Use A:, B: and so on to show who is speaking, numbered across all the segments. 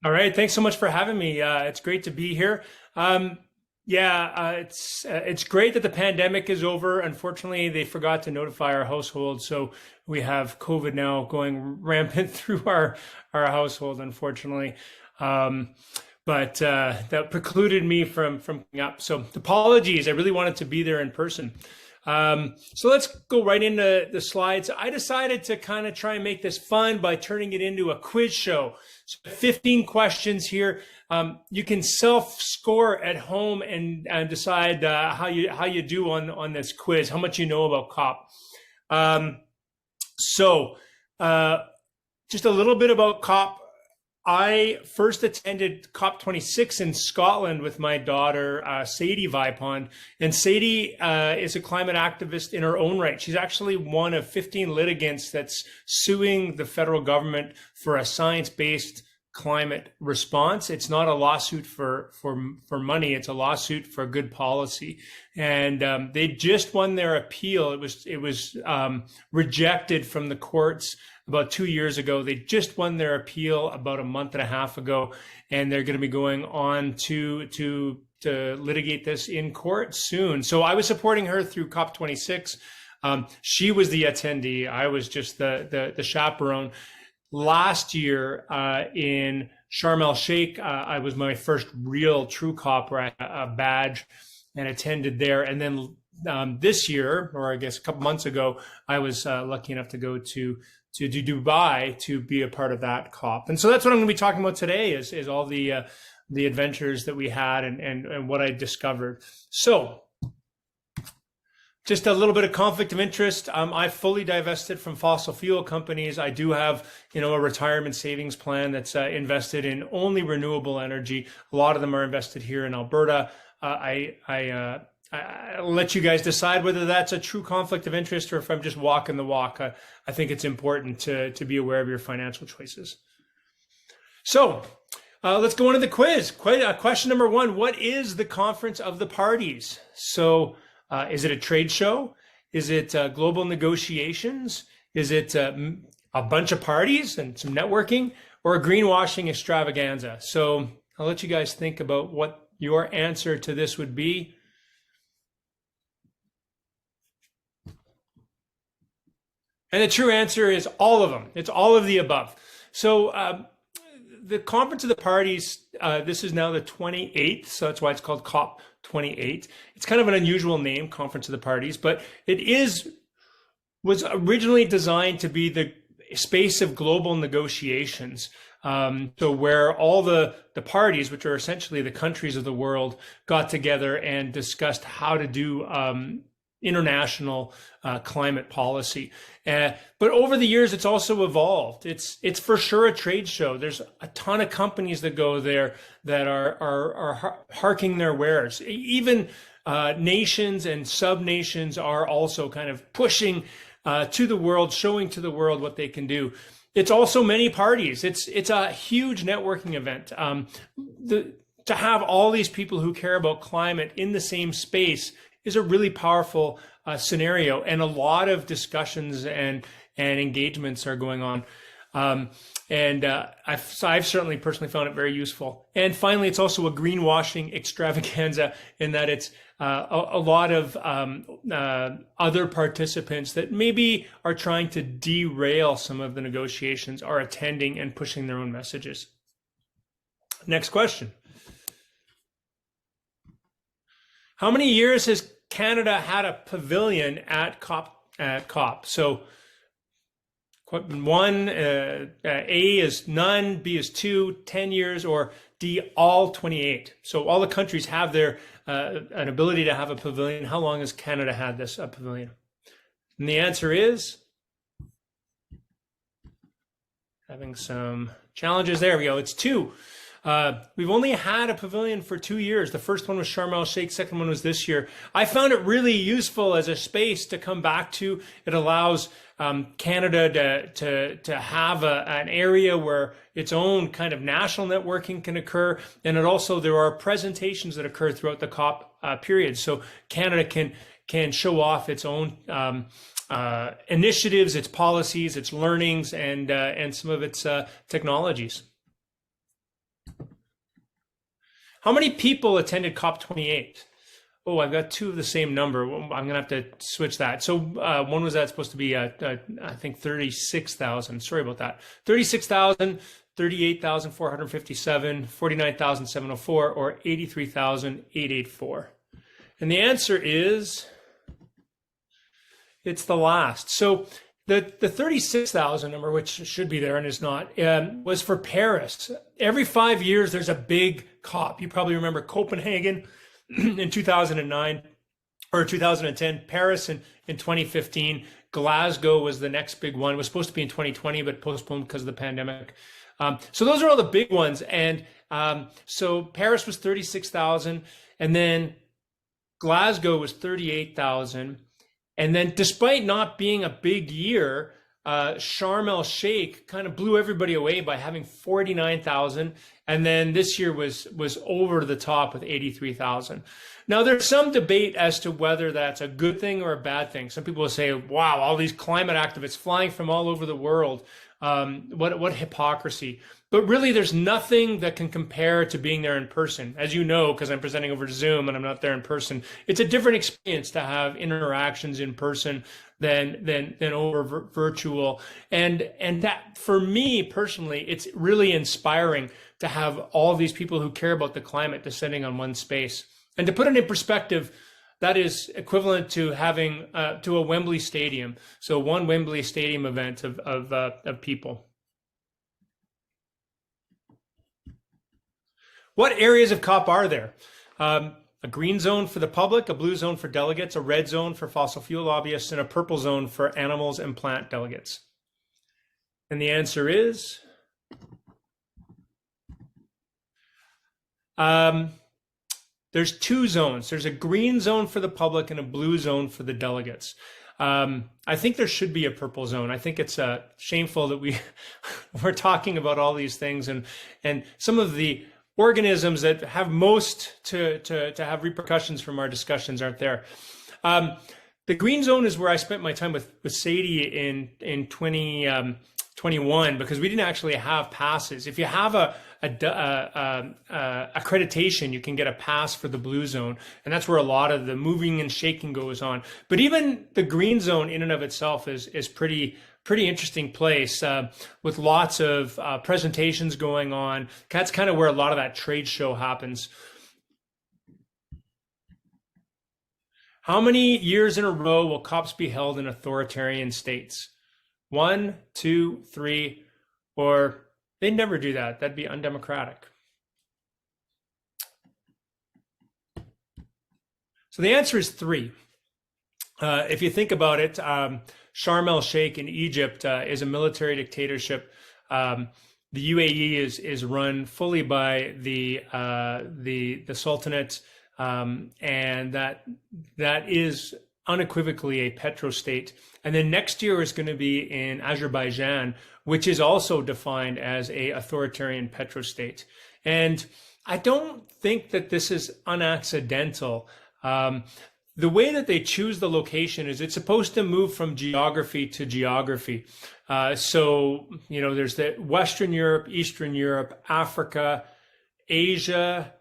A: All right, thanks so much for having me. It's great to be here. It's great that the pandemic is over. Unfortunately, they forgot to notify our household, so we have COVID now going rampant through our household. Unfortunately, um, but that precluded me from coming up. So apologies. I really wanted to be there in person. So let's go right into the slides. I decided to kind of try and make this fun by turning it into a quiz show. So 15 questions here. You can self-score at home and decide how you do on this quiz, how much you know about COP. Um, so uh, just a little bit about COP. I first attended COP26 in Scotland with my daughter, Sadie Vipond. And Sadie is a climate activist in her own right. She's actually one of 15 litigants that's suing the federal government for a science-based climate response. It's not a lawsuit for money. It's a lawsuit for good policy. And they just won their appeal. It was rejected from the courts about 2 years ago. They just won their appeal about a month and a half ago, and they're going to be going on to litigate this in court soon. So I was supporting her through COP26. She was the attendee. I was just the chaperone. Last year in Sharm el Sheikh, I was my first real true COP where I had a badge and attended there. And then this year, or I guess a couple months ago, I was lucky enough to go to Dubai to be a part of that COP. And so that's what I'm going to be talking about today is all the adventures that we had and what I discovered. So just a little bit of conflict of interest. I fully divested from fossil fuel companies. I do have, a retirement savings plan that's invested in only renewable energy. A lot of them are invested here in Alberta. I'll let you guys decide whether that's a true conflict of interest or if I'm just walking the walk. I think it's important to be aware of your financial choices. So let's go into the quiz. Question number one, what is the Conference of the Parties? So is it a trade show? Is it global negotiations? Is it a bunch of parties and some networking, or a greenwashing extravaganza? So I'll let you guys think about what your answer to this would be. And the true answer is all of them. It's all of the above. So the Conference of the Parties, this is now the 28th, so that's why it's called COP28. It's kind of an unusual name, Conference of the Parties, but was originally designed to be the space of global negotiations. So where all the parties, which are essentially the countries of the world, got together and discussed how to do international climate policy. But over the years, it's also evolved. It's for sure a trade show. There's a ton of companies that go there that are harking their wares. Even nations and sub-nations are also kind of pushing to the world, showing to the world what they can do. It's also many parties. It's a huge networking event. To have all these people who care about climate in the same space is a really powerful scenario, and a lot of discussions and engagements are going on. I've certainly personally found it very useful. And finally, it's also a greenwashing extravaganza in that it's a lot of other participants that maybe are trying to derail some of the negotiations are attending and pushing their own messages. Next question. How many years has Canada had a pavilion at COP? So one, A is none, B is 2, 10 years, or D, all 28. So all the countries have an ability to have a pavilion. How long has Canada had this pavilion? And the answer is, having some challenges. There we go. It's 2. We've only had a pavilion for 2 years. The first one was Sharm el Sheikh. Second one was this year. I found it really useful as a space to come back to. It allows Canada to have an area where its own kind of national networking can occur. And there are presentations that occur throughout the COP period. So Canada can show off its own initiatives, its policies, its learnings, and some of its technologies. How many people attended COP28? Oh, I've got two of the same number. I'm going to have to switch that. So one was that supposed to be, I think, 36,000. Sorry about that. 36,000, 38,457, 49,704, or 83,884. And the answer is, it's the last. So the 36,000 number, which should be there and is not, was for Paris. Every 5 years, there's a big COP. You probably remember Copenhagen in 2009 or 2010, Paris in 2015, Glasgow was the next big one. It was supposed to be in 2020, but postponed because of the pandemic. So those are all the big ones. And so Paris was 36,000, and then Glasgow was 38,000. And then despite not being a big year, Sharm el Sheikh kind of blew everybody away by having 49,000. And then this year was over the top with 83,000. Now, there's some debate as to whether that's a good thing or a bad thing. Some people will say, wow, all these climate activists flying from all over the world. What hypocrisy. But really, there's nothing that can compare to being there in person. As you know, because I'm presenting over Zoom and I'm not there in person, it's a different experience to have interactions in person than over virtual. And that, for me personally, it's really inspiring to have all these people who care about the climate descending on one space. And to put it in perspective, that is equivalent to having to a Wembley Stadium. So one Wembley Stadium event of people. What areas of COP are there? A green zone for the public, a blue zone for delegates, a red zone for fossil fuel lobbyists, and a purple zone for animals and plant delegates. And the answer is there's two zones. There's a green zone for the public and a blue zone for the delegates. I think there should be a purple zone. I think it's shameful that we're talking about all these things, and some of the organisms that have most to have repercussions from our discussions aren't there. The green zone is where I spent my time with Sadie in 2021, because we didn't actually have passes. If you have a accreditation, you can get a pass for the blue zone, and that's where a lot of the moving and shaking goes on. But even the green zone in and of itself is pretty interesting place, with lots of presentations going on. That's kind of where a lot of that trade show happens. How many years in a row will COPs be held in authoritarian states? 1, 2, 3, or they never do that. That'd be undemocratic. So the answer is 3. If you think about it, Sharm el Sheikh in Egypt is a military dictatorship. The UAE is run fully by the Sultanate, and that is unequivocally a petrostate. And then next year is going to be in Azerbaijan, which is also defined as a authoritarian petrostate. And I don't think that this is unaccidental. The way that they choose the location is it's supposed to move from geography to geography. So, there's the Western Europe, Eastern Europe, Africa, Asia,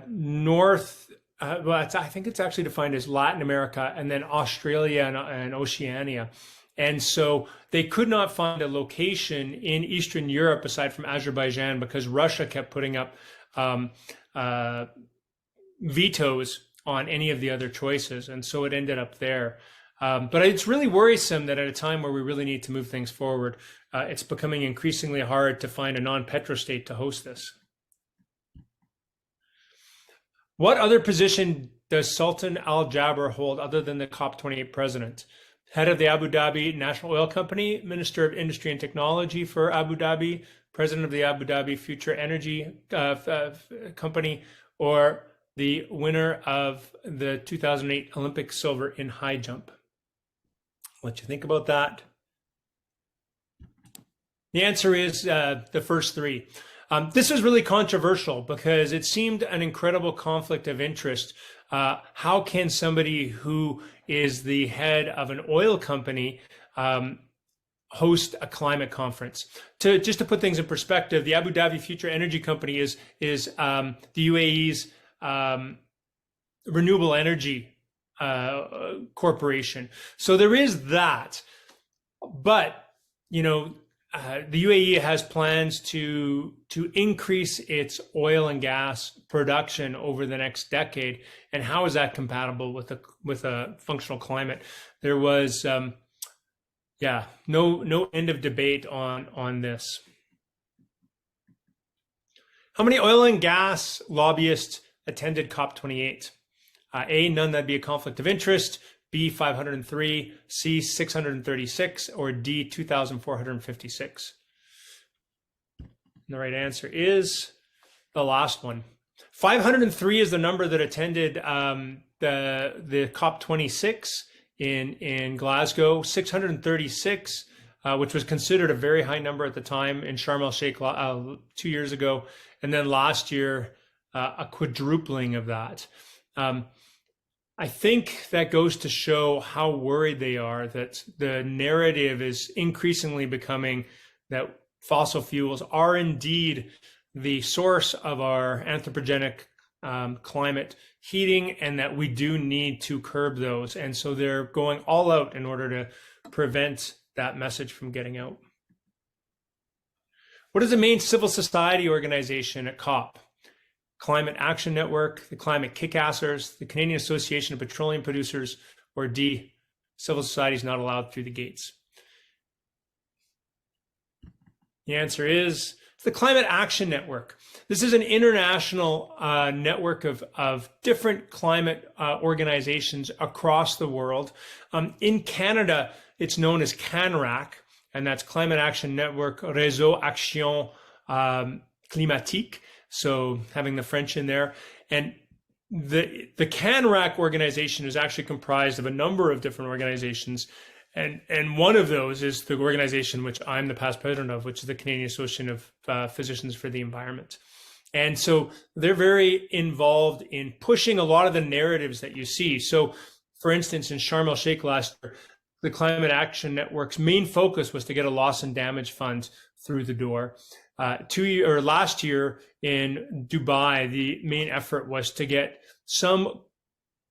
A: North, I think it's actually defined as Latin America, and then Australia and Oceania. And so they could not find a location in Eastern Europe aside from Azerbaijan, because Russia kept putting up vetoes on any of the other choices. And so it ended up there. But it's really worrisome that at a time where we really need to move things forward, it's becoming increasingly hard to find a non-petrostate to host this. What other position does Sultan Al Jaber hold other than the COP28 president? Head of the Abu Dhabi National Oil Company, Minister of Industry and Technology for Abu Dhabi, President of the Abu Dhabi Future Energy Company, or the winner of the 2008 Olympic silver in high jump? What you think about that? The answer is the first 3. This was really controversial because it seemed an incredible conflict of interest. How can somebody who is the head of an oil company host a climate conference. Just to put things in perspective, the Abu Dhabi Future Energy Company is the UAE's renewable energy corporation. So there is that, but the UAE has plans to increase its oil and gas production over the next decade. And how is that compatible with a functional climate? There was no end of debate on this. How many oil and gas lobbyists attended COP28? A, none, that'd be a conflict of interest. B, 503, C, 636, or D, 2,456. The right answer is the last one. 503 is the number that attended the COP26 in Glasgow. 636, which was considered a very high number at the time in Sharm el-Sheikh 2 years ago, and then last year a quadrupling of that. I think that goes to show how worried they are that the narrative is increasingly becoming that fossil fuels are indeed the source of our anthropogenic climate heating, and that we do need to curb those. And so they're going all out in order to prevent that message from getting out. What is the main civil society organization at COP? Climate Action Network, the Climate Kickassers, the Canadian Association of Petroleum Producers, or D, civil society is not allowed through the gates? The answer is the Climate Action Network. This is an international network of different climate organizations across the world. In Canada, it's known as CANRAC, and that's Climate Action Network Réseau Action Climatique. So having the French in there. And the CANRAC organization is actually comprised of a number of different organizations. And one of those is the organization which I'm the past president of, which is the Canadian Association of Physicians for the Environment. And so they're very involved in pushing a lot of the narratives that you see. So for instance, in Sharm el-Sheikh last year, the Climate Action Network's main focus was to get a loss and damage fund through the door. Last year in Dubai, the main effort was to get some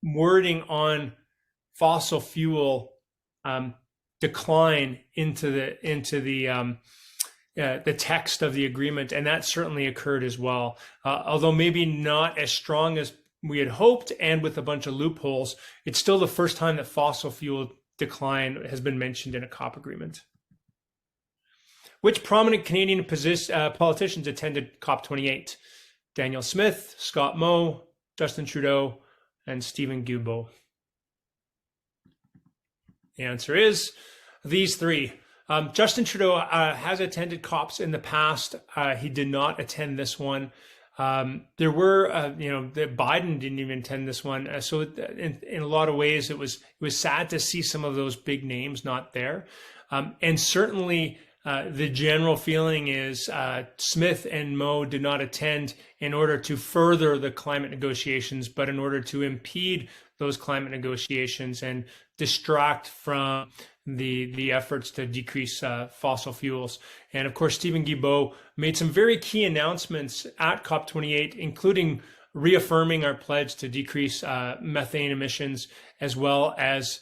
A: wording on fossil fuel decline into the text of the agreement, and that certainly occurred as well. Although maybe not as strong as we had hoped, and with a bunch of loopholes, it's still the first time that fossil fuel decline has been mentioned in a COP agreement. Which prominent Canadian politicians attended COP28? Daniel Smith, Scott Moe, Justin Trudeau, and Stephen Guilbeault. The answer is these three. Justin Trudeau has attended COPs in the past. He did not attend this one. There were, Biden didn't even attend this one. So in a lot of ways, it was sad to see some of those big names not there. And certainly, the general feeling is Smith and Moe did not attend in order to further the climate negotiations, but in order to impede those climate negotiations and distract from the efforts to decrease fossil fuels. And of course, Stephen Guilbeault made some very key announcements at COP28, including reaffirming our pledge to decrease methane emissions, as well as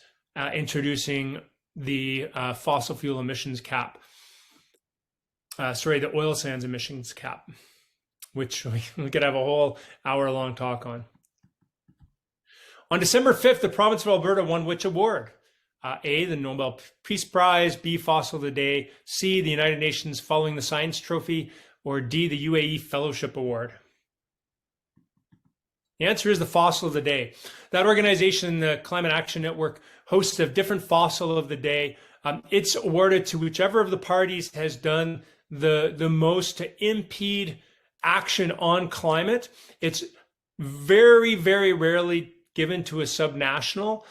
A: introducing the fossil fuel emissions cap. The oil sands emissions cap, which we could have a whole hour-long talk on. On December 5th, the province of Alberta won which award? A, the Nobel Peace Prize, B, Fossil of the Day, C, the United Nations Following the Science Trophy, or D, the UAE Fellowship Award? The answer is the Fossil of the Day. That organization, the Climate Action Network, hosts a different Fossil of the Day. It's awarded to whichever of the parties has done the most to impede action on climate. It's very, very rarely given to a subnational.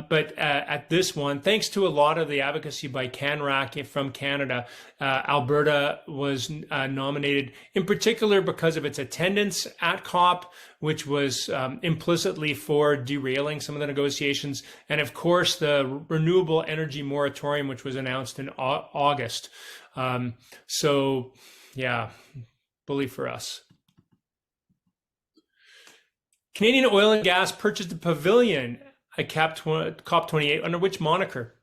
A: But at this one, thanks to a lot of the advocacy by CanRac from Canada, Alberta was nominated in particular because of its attendance at COP, which was implicitly for derailing some of the negotiations, and of course the renewable energy moratorium, which was announced in August. So yeah, bully for us. Canadian Oil and Gas purchased a pavilion at COP28 under which moniker?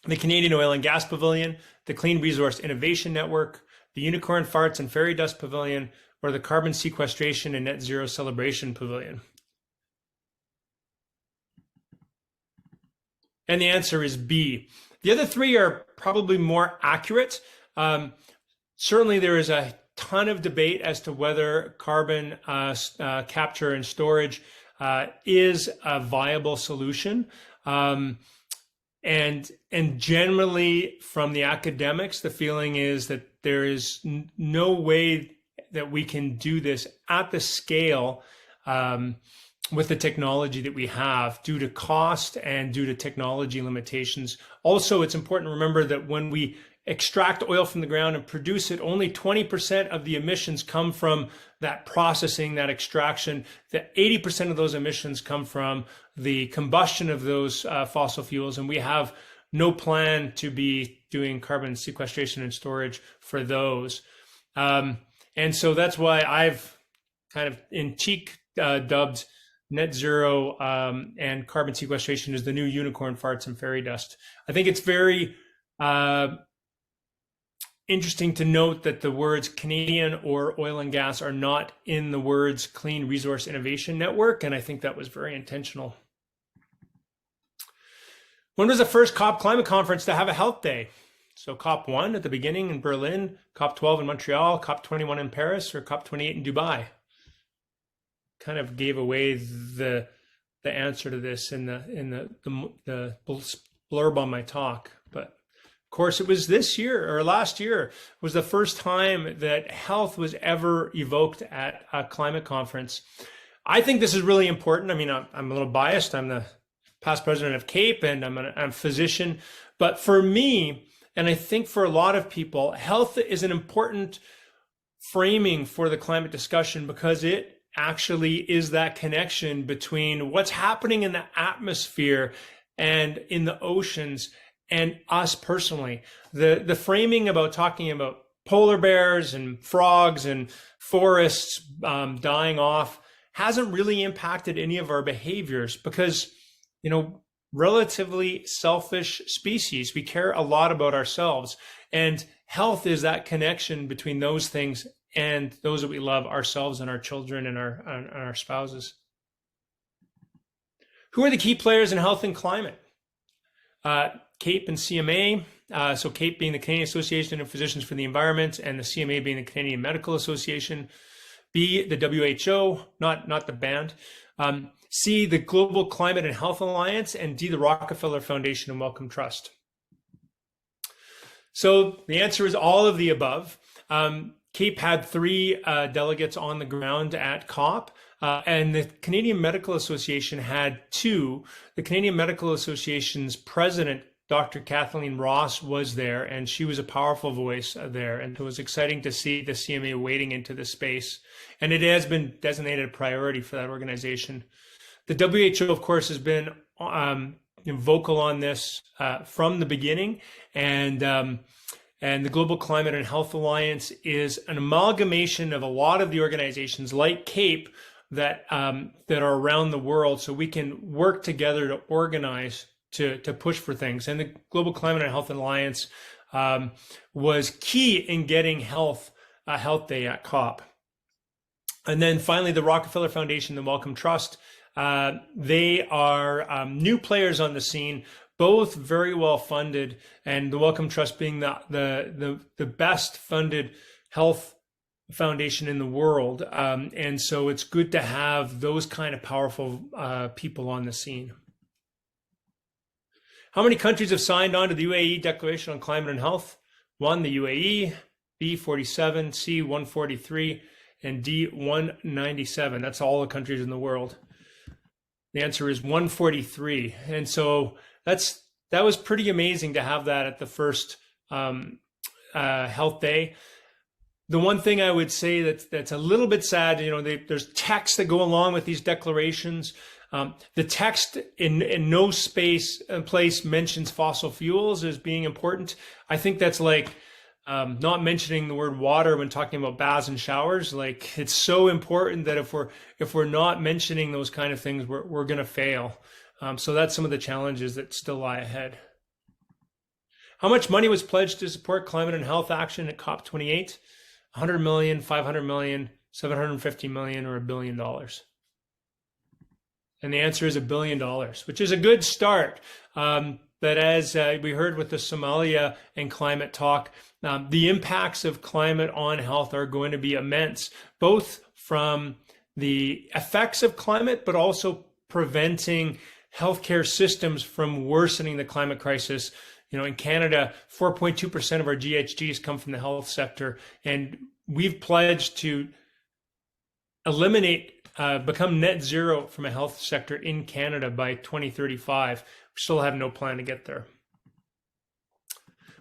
A: The Canadian Oil and Gas Pavilion, the Clean Resource Innovation Network, the Unicorn Farts and Fairy Dust Pavilion, or the Carbon Sequestration and Net Zero Celebration Pavilion? And the answer is B. The other three are probably more accurate. Certainly there is a ton of debate as to whether carbon capture and storage is a viable solution. And generally from the academics, the feeling is that there is no way that we can do this at the scale with the technology that we have due to cost and due to technology limitations. Also, it's important to remember that when we extract oil from the ground and produce it, only 20% of the emissions come from that processing, that extraction. That 80% of those emissions come from the combustion of those fossil fuels, and we have no plan to be doing carbon sequestration and storage for those. And so that's why I've kind of in cheek dubbed net zero and carbon sequestration as the new unicorn farts and fairy dust. I think it's very interesting to note that the words Canadian or oil and gas are not in the words Clean Resource Innovation Network, and I think that was very intentional. When was the first COP climate conference to have a health day? So COP1 at the beginning in Berlin, COP12 in Montreal, COP21 in Paris, or COP28 in Dubai? Kind of gave away the answer to this in the blurb on my talk, but of course, it was this year or last year was the first time that health was ever evoked at a climate conference. I think this is really important. I mean, I'm a little biased. I'm the past president of CAPE and I'm a physician. But for me, and I think for a lot of people, health is an important framing for the climate discussion because it actually is that connection between what's happening in the atmosphere and in the oceans and us personally. The framing about talking about polar bears and frogs and forests dying off hasn't really impacted any of our behaviors because, you know, relatively selfish species, we care a lot about ourselves. And health is that connection between those things and those that we love, ourselves and our children and our spouses. Who are the key players in health and climate? CAPE and CMA, so CAPE being the Canadian Association of Physicians for the Environment and the CMA being the Canadian Medical Association. B, the WHO, not the band. C, the Global Climate and Health Alliance, and D, the Rockefeller Foundation and Wellcome Trust. So the answer is all of the above. CAPE had 3 delegates on the ground at COP. And the Canadian Medical Association had 2. The Canadian Medical Association's president, Dr. Kathleen Ross, was there, and she was a powerful voice there. And it was exciting to see the CMA wading into the space. And it has been designated a priority for that organization. The WHO, of course, has been vocal on this from the beginning. And the Global Climate and Health Alliance is an amalgamation of a lot of the organizations like CAPE that are around the world, so we can work together to organize to push for things. And the Global Climate and Health Alliance was key in getting a health day at COP. And then finally, the Rockefeller Foundation and Wellcome Trust. They are new players on the scene, both very well funded, and the Wellcome Trust being the best funded health foundation in the world. And so it's good to have those kind of powerful people on the scene. How many countries have signed on to the UAE Declaration on Climate and Health? 1, the UAE, B, 47, C, 143, and D, 197. That's all the countries in the world. The answer is 143. And so that was pretty amazing to have that at the first health day. The one thing I would say that's a little bit sad, there's texts that go along with these declarations. The text in no space and place mentions fossil fuels as being important. I think that's like not mentioning the word water when talking about baths and showers. Like, it's so important that if we're not mentioning those kind of things, we're going to fail. So that's some of the challenges that still lie ahead. How much money was pledged to support climate and health action at COP28? 100 million, 500 million, 750 million, or $1 billion? And the answer is $1 billion, which is a good start. But as we heard with the Somalia and climate talk, the impacts of climate on health are going to be immense, both from the effects of climate, but also preventing healthcare systems from worsening the climate crisis. In Canada, 4.2% of our GHGs come from the health sector, and we've pledged to become net zero from a health sector in Canada by 2035. We still have no plan to get there.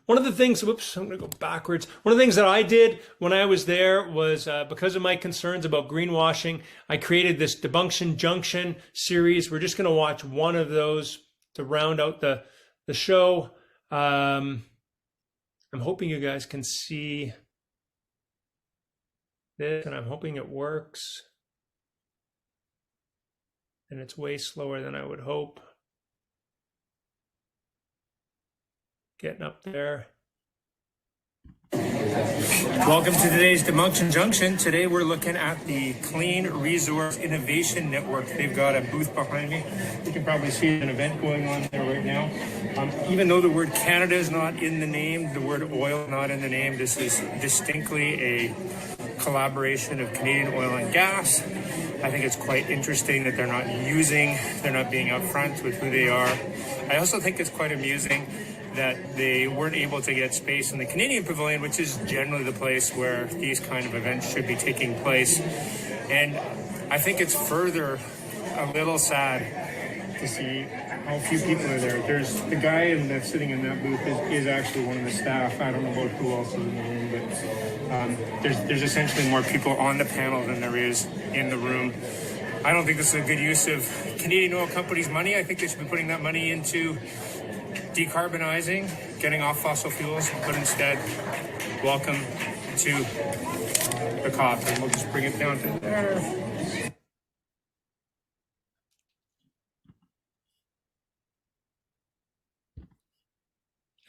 A: One of the things, I'm going to go backwards. One of the things that I did when I was there was, because of my concerns about greenwashing, I created this Debunction Junction series. We're just going to watch one of those to round out the show. I'm hoping you guys can see this, and I'm hoping it works. And it's way slower than I would hope. Getting up there. Welcome to today's Debunction Junction. Today we're looking at the Clean Resource Innovation Network. They've got a booth behind me. You can probably see an event going on there right now. Even though the word Canada is not in the name, the word oil not in the name, this is distinctly a collaboration of Canadian oil and gas. I think it's quite interesting that they're not being upfront with who they are. I also think it's quite amusing that they weren't able to get space in the Canadian Pavilion, which is generally the place where these kind of events should be taking place. And I think it's further a little sad to see how few people are there. There's the guy that's sitting in that booth is actually one of the staff. I don't know about who else is in the room, but there's essentially more people on the panel than there is in the room. I don't think this is a good use of Canadian oil companies' money. I think they should be putting that money into decarbonizing, getting off fossil fuels, but instead, welcome to the COP. And we'll just bring it down to there.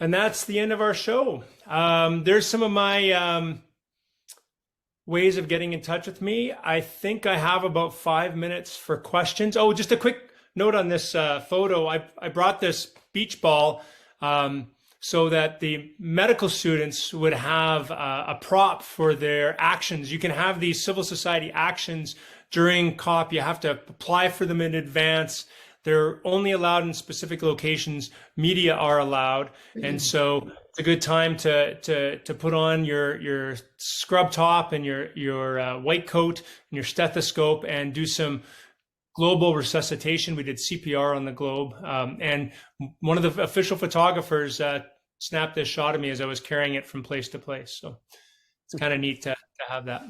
A: And that's the end of our show. There's some of my ways of getting in touch with me. I think I have about 5 minutes for questions. Oh, just a quick note on this photo. I brought this beach ball so that the medical students would have a prop for their actions. You can have these civil society actions during COP. You have to apply for them in advance. They're only allowed in specific locations. Media are allowed. And so it's a good time to put on your scrub top and your white coat and your stethoscope and do some global resuscitation. We did CPR on the globe. And one of the official photographers snapped this shot of me as I was carrying it from place to place. So it's kind of neat to have that.